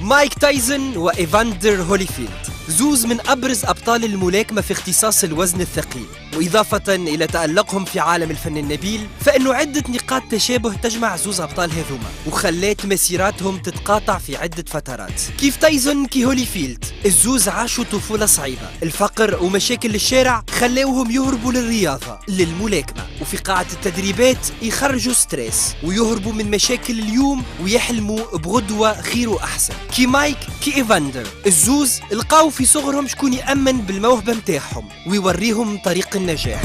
مايك تايسون وإيفاندر هوليفيلد، زوز من أبرز أبطال الملاكمة في اختصاص الوزن الثقيل. وإضافة إلى تألقهم في عالم الفن النبيل، فإنه عدة نقاط تشابه تجمع زوز أبطال هذوما وخلات مسيراتهم تتقاطع في عدة فترات. كيف تايسون كي هوليفيلد، الزوز عاشوا طفولة صعيبة، الفقر ومشاكل الشارع خلاوهم يهربوا للرياضة للملاكمة، وفي قاعة التدريبات يخرجوا ستريس ويهربوا من مشاكل اليوم ويحلموا بغدوة خير وأحسن. كي مايك كي إيفاندر، الزوز لقاو في صغرهم شكون يأمن بالموهبة متاعهم ويوريهم طريق النجاح.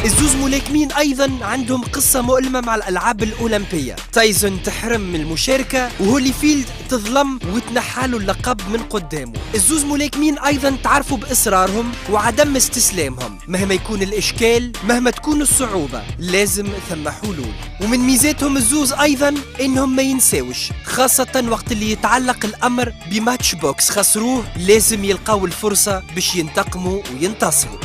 الزوز ملاكمين أيضا عندهم قصة مؤلمة مع الألعاب الأولمبية. تايسون تحرم من المشاركة وهوليفيلد تظلم وتنحالوا اللقب من قدامه. الزوز ملاكمين أيضا تعرفوا بإصرارهم وعدم استسلامهم مهما يكون الإشكال، مهما تكون الصعوبة لازم ثم حلول. ومن ميزاتهم الزوز أيضا إنهم ما ينساوش، خاصة وقت اللي يتعلق الأمر بماتش بوكس خسروه لازم يلقاو الفرصة باش ينتقموا وينتصروا.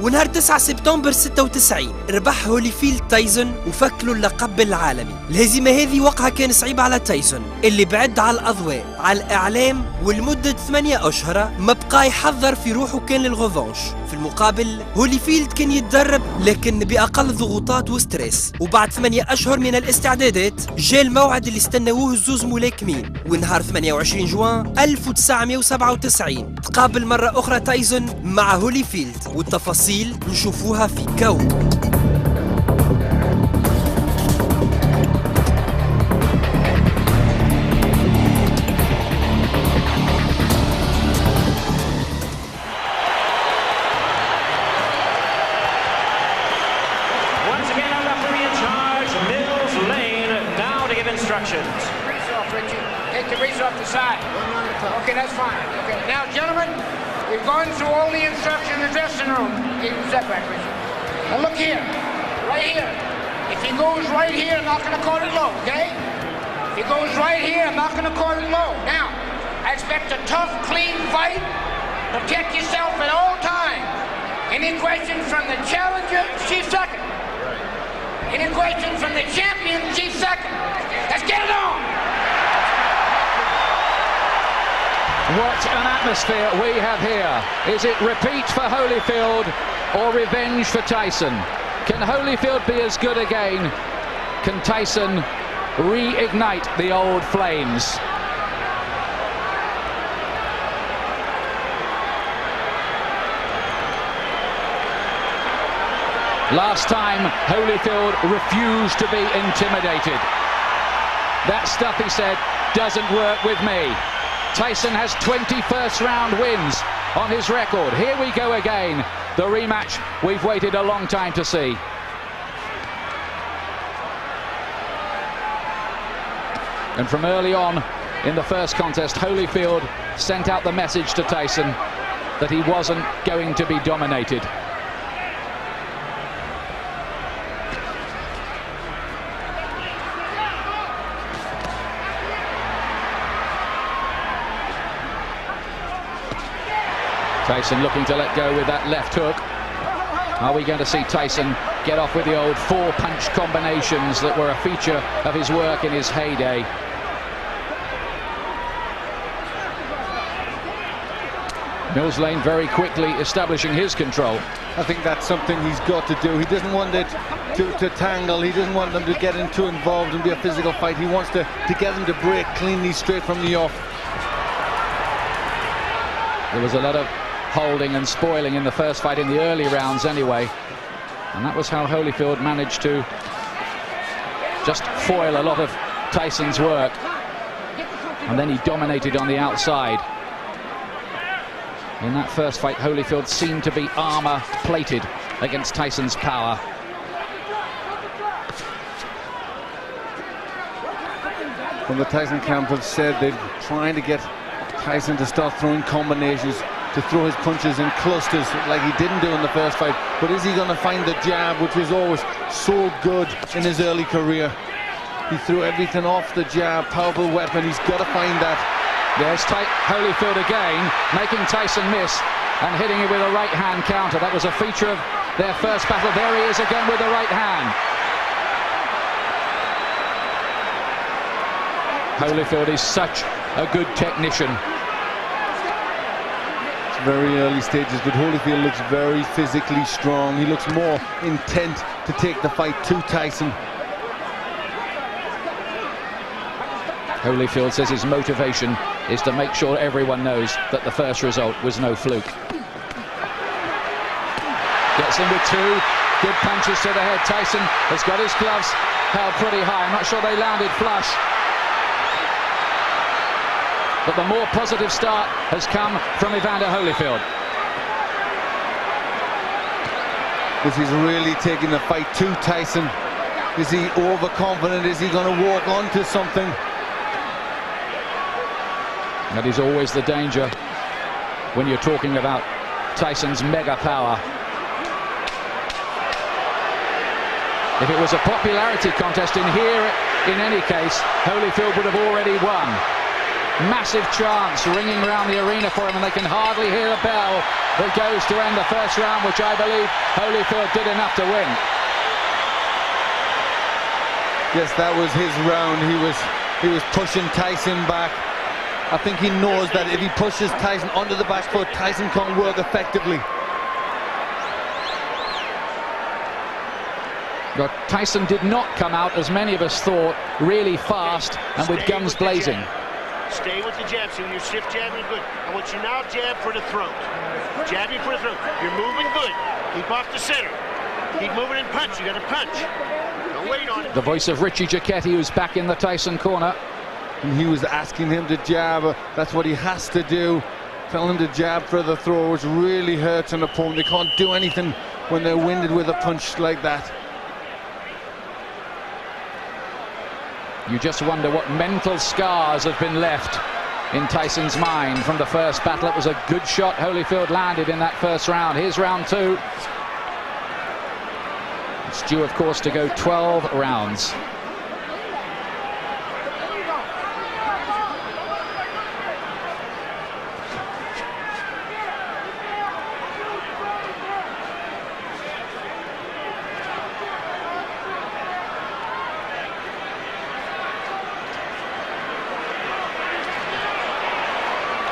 ونهار 9 سبتمبر 96 ربح هوليفيلد تايسون وفكلوا اللقب العالمي. الهزيمة هذه وقعها كان صعيب على تايسون اللي بعد على الأضواء على الإعلام، ولمدة 8 أشهر ما بقى يحضر في روحه كان للغوفانش. في المقابل هوليفيلد كان يتدرب لكن بأقل ضغوطات وستريس، وبعد 8 أشهر من الاستعدادات جاء الموعد اللي استناوه الزوز ملاكمين. ونهار 28 جوان 1997 تقابل مرة أخرى تايسون مع هوليفيلد، والتفاصيل نشوفوها في كون. Take the grease off the side. Okay, that's fine. Okay, now, gentlemen, we've gone through all the instructions in the dressing room. Step back, Richard. Now look here, right here. If he goes right here, I'm not going to call it low, okay? If he goes right here, I'm not going to call it low. Now, I expect a tough, clean fight. Protect yourself at all times. Any questions from the challenger, chief second. Any questions from the champion, chief second. Let's get it on. What an atmosphere we have here. Is it repeat for Holyfield or revenge for Tyson? Can Holyfield be as good again? Can Tyson reignite the old flames? Last time, Holyfield refused to be intimidated. That stuff, he said, doesn't work with me. Tyson has 20 first-round wins on his record. Here we go again, the rematch we've waited a long time to see. And from early on in the first contest, Holyfield sent out the message to Tyson that he wasn't going to be dominated. Tyson looking to let go with that left hook. Are we going to see Tyson get off with the old four-punch combinations that were a feature of his work in his heyday? Mills Lane very quickly establishing his control. I think that's something he's got to do. He doesn't want it to tangle. He doesn't want them to get in too involved and be a physical fight. He wants to get them to break cleanly straight from the off. There was a lot of holding and spoiling in the first fight in the early rounds anyway, and that was how Holyfield managed to just foil a lot of Tyson's work, and then he dominated on the outside. In that first fight, Holyfield seemed to be armor-plated against Tyson's power. From the Tyson camp have said they're trying to get Tyson to start throwing combinations, to throw his punches in clusters like he didn't do in the first fight. But is he going to find the jab, which was always so good in his early career? He threw everything off the jab, powerful weapon. He's got to find that. There's Holyfield again, making Tyson miss and hitting it with a right hand counter. That was a feature of their first battle. There he is again with the right hand. Holyfield is such a good technician. It's very early stages, but Holyfield looks very physically strong. He looks more intent to take the fight to Tyson. Holyfield says his motivation is to make sure everyone knows that the first result was no fluke. Gets in with two good punches to the head. Tyson has got his gloves held pretty high. I'm not sure they landed flush. But the more positive start has come from Evander Holyfield. This is really taking the fight to Tyson. Is he overconfident? Is he going to walk onto something? That is always the danger when you're talking about Tyson's mega power. If it was a popularity contest in here, in any case, Holyfield would have already won. Massive chants ringing around the arena for him, and they can hardly hear a bell that goes to end the first round, which I believe Holyfield did enough to win. Yes, that was his round. He was pushing Tyson back. I think he knows that if he pushes Tyson onto the back foot, Tyson can't work effectively. But Tyson did not come out, as many of us thought, really fast and with guns blazing. Stay with the jab. See, when you shift jabbing good. I want you now jab for the throat. Jabbing for the throat. You're moving good. Keep off the center. Keep moving and punch. You got to punch. Don't wait on it. The voice of Richie Giacchetti, who's back in the Tyson corner. And he was asking him to jab. That's what he has to do. Tell him to jab for the throw, which really hurts an opponent. They can't do anything when they're winded with a punch like that. You just wonder what mental scars have been left in Tyson's mind from the first battle. It was a good shot Holyfield landed in that first round. Here's round two. It's due, of course, to go 12 rounds.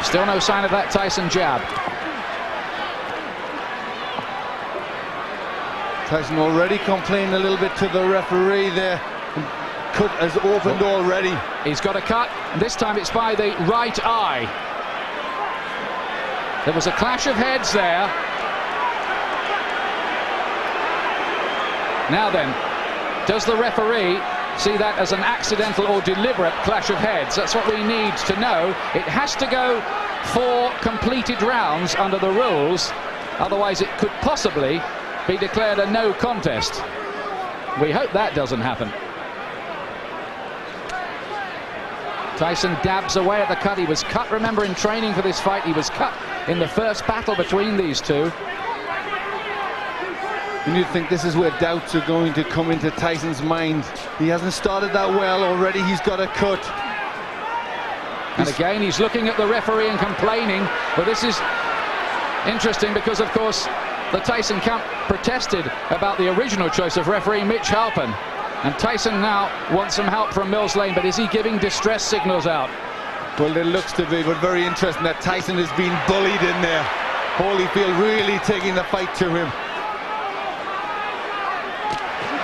Still no sign of that Tyson jab. Tyson already complaining a little bit to the referee there. Cut has opened already. He's got a cut, and this time it's by the right eye. There was a clash of heads there. Now then, does the referee see that as an accidental or deliberate clash of heads? That's what we need to know. It has to go 4 completed rounds under the rules, otherwise it could possibly be declared a no contest. We hope that doesn't happen. Tyson dabs away at the cut. He was cut, remember, in training for this fight. He was cut in the first battle between these two. And you'd think this is where doubts are going to come into Tyson's mind. He hasn't started that well already. He's got a cut. And again, he's looking at the referee and complaining. But this is interesting because, of course, the Tyson camp protested about the original choice of referee Mitch Halpin. And Tyson now wants some help from Mills Lane, but is he giving distress signals out? Well, it looks to be, but very interesting that Tyson is being bullied in there. Holyfield really taking the fight to him.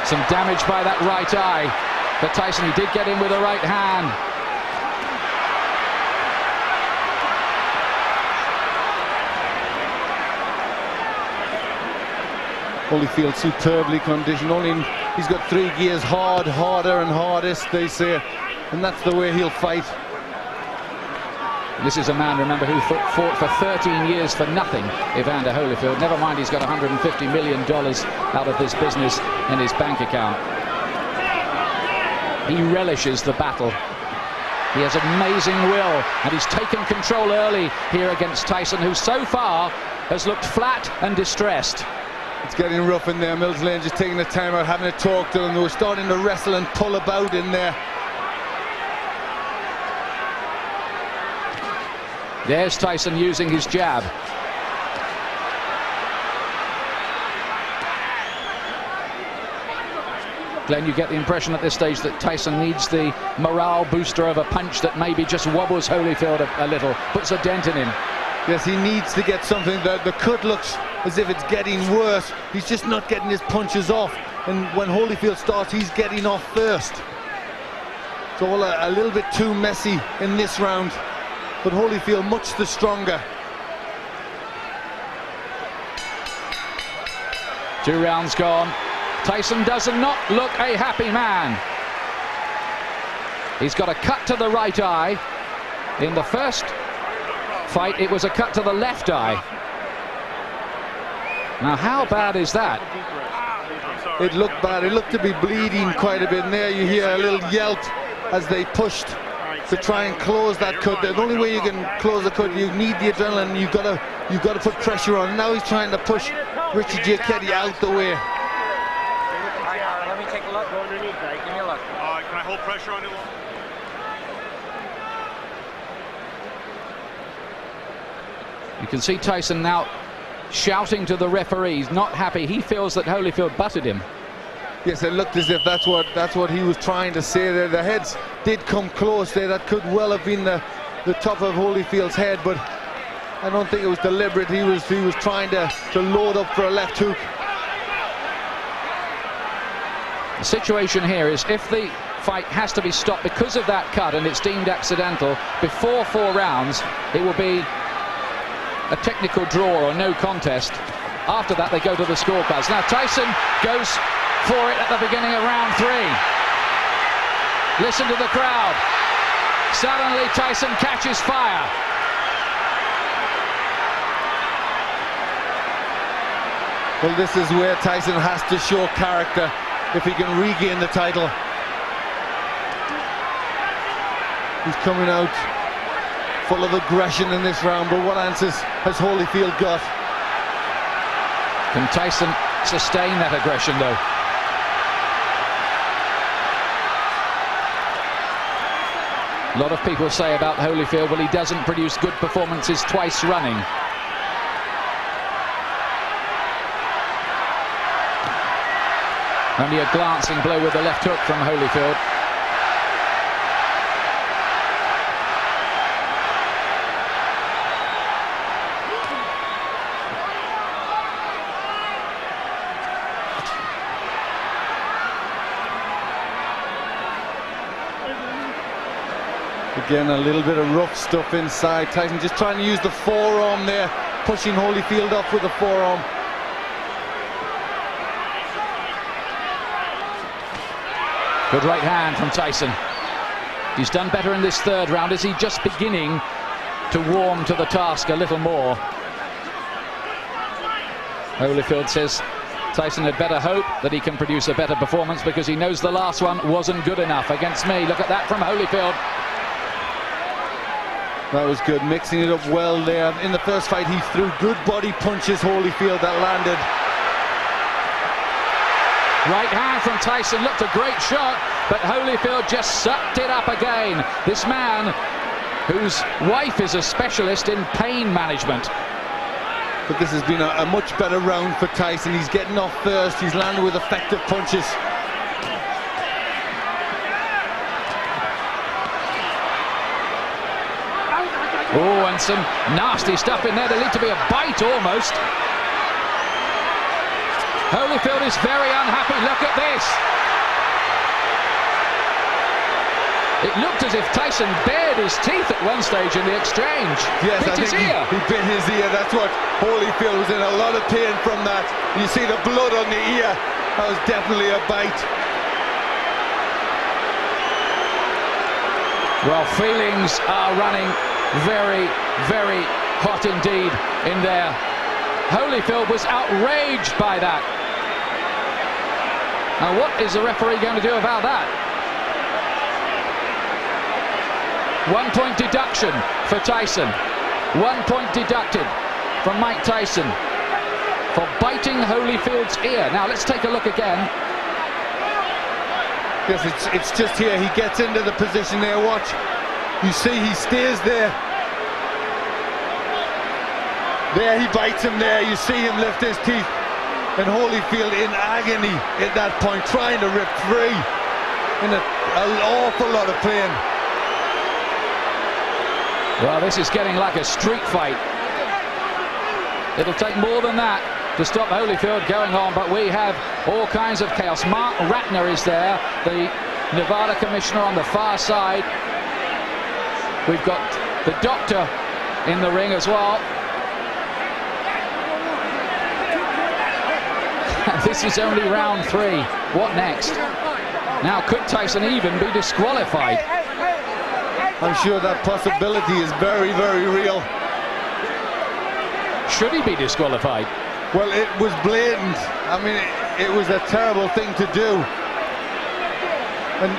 Some damage by that right eye. But Tyson, he did get in with a right hand. Holyfield superbly conditioned. He's got 3 gears: hard, harder and hardest, they say. And that's the way he'll fight. This is a man, remember, who fought for 13 years for nothing, Evander Holyfield. Never mind, he's got $150 million out of this business in his bank account. He relishes the battle. He has amazing will, and he's taken control early here against Tyson, who so far has looked flat and distressed. It's getting rough in there. Mills Lane just taking the time out, having a talk to them. They were starting to wrestle and pull about in there. There's Tyson using his jab. Glenn, you get the impression at this stage that Tyson needs the morale booster of a punch that maybe just wobbles Holyfield a little, puts a dent in him. Yes, he needs to get something. The cut looks as if it's getting worse. He's just not getting his punches off. And when Holyfield starts, he's getting off first. It's all a little bit too messy in this round. But Holyfield much the stronger. 2 rounds gone. Tyson does not look a happy man. He's got a cut to the right eye. In the first fight, it was a cut to the left eye. Now, how bad is that? It looked bad. It looked to be bleeding quite a bit. And there you hear a little yelp as they pushed to try and close that cut. The only way you can close the cut, you need the adrenaline. You've got to put pressure on. Now he's trying to push Richie Giacchetti out the way. Let me take a look. Go underneath, right? Give me a look. Can I hold pressure on it? You can see Tyson now shouting to the referee. He's not happy. He feels that Holyfield butted him. Yes, it looked as if that's what he was trying to say there. The heads did come close there. That could well have been the top of Holyfield's head, but I don't think it was deliberate. He was trying to load up for a left hook. The situation here is if the fight has to be stopped because of that cut and it's deemed accidental before 4 rounds, it will be a technical draw or no contest. After that, they go to the scorecards. Now, Tyson goes for it at the beginning of round 3. Listen to the crowd. Suddenly, Tyson catches fire. Well, this is where Tyson has to show character if he can regain the title. He's coming out full of aggression in this round, but what answers has Holyfield got? Can Tyson sustain that aggression, though? A lot of people say about Holyfield, well, he doesn't produce good performances twice running. Only a glancing blow with the left hook from Holyfield. Again, a little bit of rough stuff inside. Tyson just trying to use the forearm there, pushing Holyfield up with the forearm. Good right hand from Tyson. He's done better in this 3rd round. Is he just beginning to warm to the task a little more? Holyfield says Tyson had better hope that he can produce a better performance because he knows the last one wasn't good enough against me. Look at that from Holyfield. That was good, mixing it up well there. In the first fight, he threw good body punches, Holyfield, that landed. Right hand from Tyson, looked a great shot, but Holyfield just sucked it up again. This man, whose wife is a specialist in pain management. But this has been a much better round for Tyson. He's getting off first, he's landed with effective punches. Oh, and some nasty stuff in there. There need to be a bite almost. Holyfield is very unhappy. Look at this. It looked as if Tyson bared his teeth at one stage in the exchange. Yes, bit his ear. He bit his ear. That's what Holyfield was in a lot of pain from that. You see the blood on the ear. That was definitely a bite. Well, feelings are running very, very hot indeed in there. Holyfield was outraged by that. Now, what is the referee going to do about that? 1 point deduction for Tyson. 1 point deducted from Mike Tyson for biting Holyfield's ear. Now, let's take a look again. Yes, it's just here. He gets into the position there. Watch. You see, he stays there. There he bites him there. You see him lift his teeth. And Holyfield in agony at that point, trying to rip free. In an awful lot of pain. Well, this is getting like a street fight. It'll take more than that to stop Holyfield going on, but we have all kinds of chaos. Mark Ratner is there, the Nevada commissioner on the far side. We've got the doctor in the ring as well. This is only round 3. What next? Now, could Tyson even be disqualified? I'm sure that possibility is very, very real. Should he be disqualified? Well, it was blatant. I mean, it was a terrible thing to do. And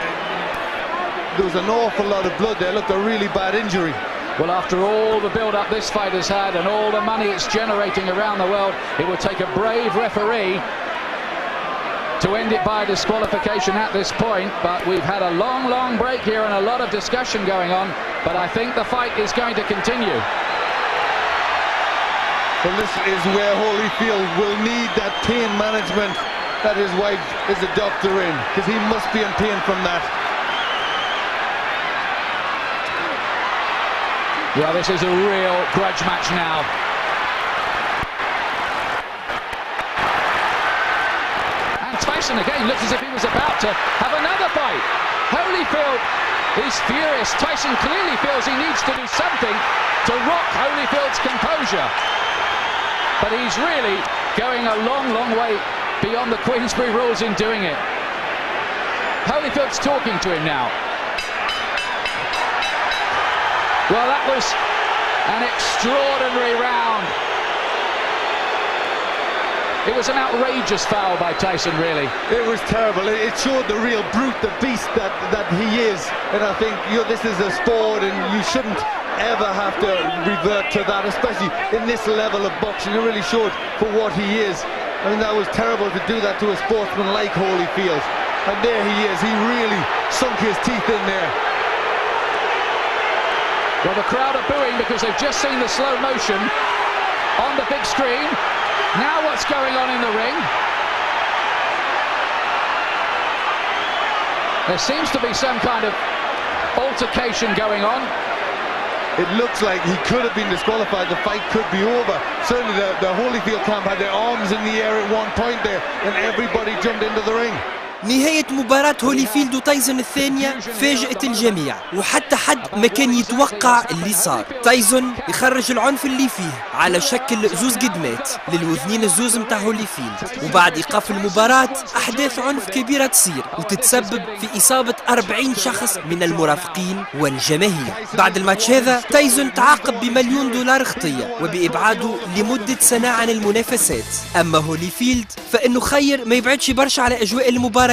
there was an awful lot of blood there. It looked a really bad injury. Well, after all the build-up this fight has had and all the money it's generating around the world, it will take a brave referee to end it by disqualification at this point. But we've had a long, long break here and a lot of discussion going on. But I think the fight is going to continue. Well, this is where Holyfield will need that pain management that his wife is a doctor in, because he must be in pain from that. Yeah, this is a real grudge match now. And Tyson again looks as if he was about to have another fight. Holyfield is furious. Tyson clearly feels he needs to do something to rock Holyfield's composure. But he's really going a long, long way beyond the Queensberry rules in doing it. Holyfield's talking to him now. Well, that was an extraordinary round. It was an outrageous foul by Tyson, really. It was terrible. It showed the real brute, the beast that he is. And I think, you know, this is a sport and you shouldn't ever have to revert to that, especially in this level of boxing. It really showed for what he is. I mean, that was terrible to do that to a sportsman like Holyfield. And there he is. He really sunk his teeth in there. Well, the crowd are booing because they've just seen the slow motion on the big screen. Now what's going on in the ring? There seems to be some kind of altercation going on. It looks like he could have been disqualified. The fight could be over. Certainly the Holyfield camp had their arms in the air at one point there, and everybody jumped into the ring. نهاية مباراة هوليفيلد وتايسون الثانية فاجأت الجميع، وحتى حد ما كان يتوقع اللي صار. تايسون يخرج العنف اللي فيه على شكل زوز قدمات للوذنين الزوز متاع هوليفيلد، وبعد إيقاف المباراة أحداث عنف كبيرة تصير وتتسبب في إصابة 40 شخص من المرافقين والجماهير. بعد الماتش هذا تايسون تعاقب ب$1,000,000 خطية وبإبعاده لمدة سنة عن المنافسات. أما هوليفيلد فإنه خير ما يبعدش برشا على أجواء المباراة،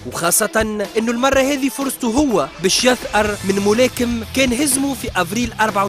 وخاصة انه المرة هذه فرصته هو باش يثأر من ملاكم كان هزمه في ابريل 24.